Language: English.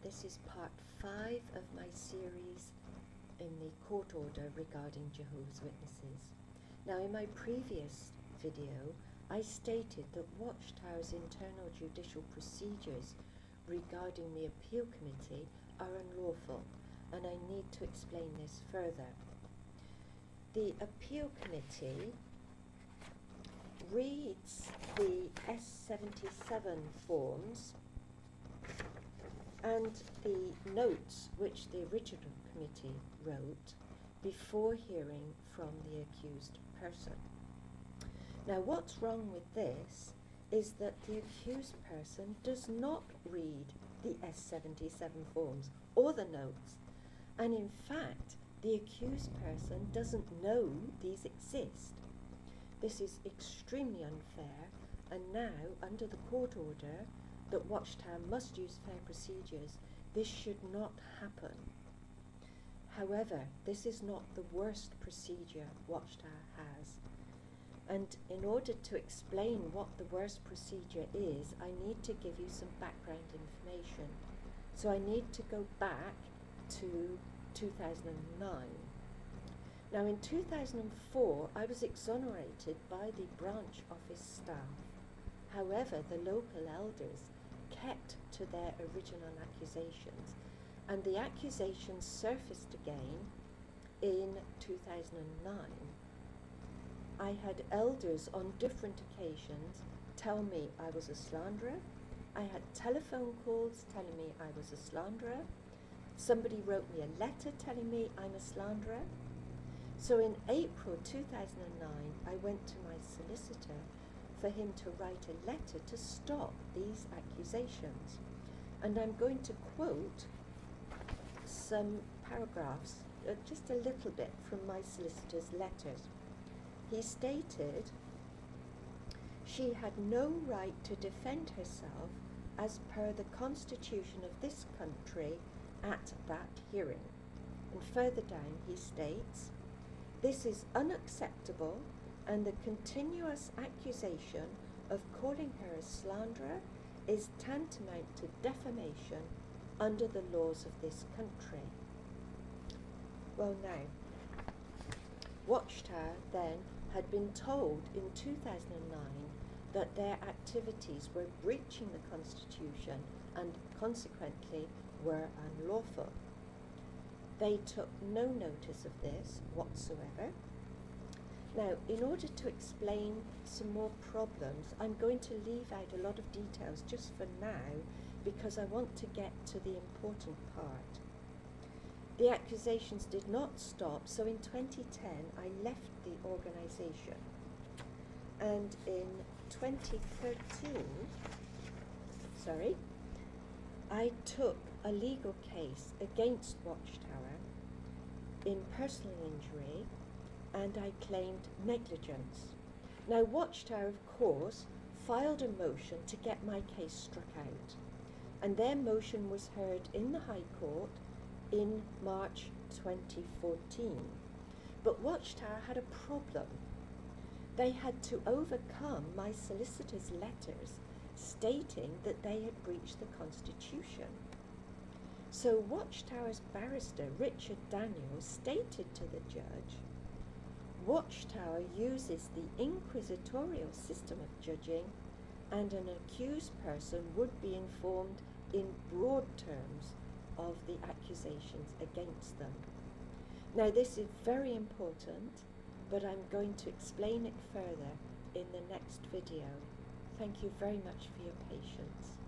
This is part 5 of my series in the court order regarding Jehovah's Witnesses. Now, in my previous video, I stated that Watchtower's internal judicial procedures regarding the appeal committee are unlawful, and I need to explain this further. The appeal committee reads the S77 forms and the notes which the original committee wrote before hearing from the accused person. Now, what's wrong with this is that the accused person does not read the S77 forms or the notes, and in fact, the accused person doesn't know these exist. This is extremely unfair, and now, under the court order, that Watchtower must use fair procedures, this should not happen. However, this is not the worst procedure Watchtower has. And in order to explain what the worst procedure is, I need to give you some background information. So I need to go back to 2009. Now, in 2004, I was exonerated by the branch office staff. However, the local elders kept to their original accusations, and the accusations surfaced again in 2009. I had elders on different occasions tell me I was a slanderer. I had telephone calls telling me I was a slanderer. Somebody wrote me a letter telling me I'm a slanderer. So in April 2009, I went to my solicitor for him to write a letter to stop these accusations. And I'm going to quote some paragraphs, just a little bit from my solicitor's letters. He stated, "She had no right to defend herself as per the constitution of this country at that hearing." And further down he states, "This is unacceptable, and the continuous accusation of calling her a slanderer is tantamount to defamation under the laws of this country." Well, now, Watchtower then had been told in 2009 that their activities were breaching the Constitution and consequently were unlawful. They took no notice of this whatsoever. Now, in order to explain some more problems, I'm going to leave out a lot of details just for now because I want to get to the important part. The accusations did not stop, so in 2010 I left the organisation. And in 2013, I took a legal case against Watchtower in personal injury, and I claimed negligence. Now, Watchtower, of course, filed a motion to get my case struck out, and their motion was heard in the High Court in March 2014. But Watchtower had a problem. They had to overcome my solicitor's letters stating that they had breached the Constitution. So Watchtower's barrister, Richard Daniels, stated to the judge, "Watchtower uses the inquisitorial system of judging, and an accused person would be informed in broad terms of the accusations against them." Now, this is very important, but I'm going to explain it further in the next video. Thank you very much for your patience.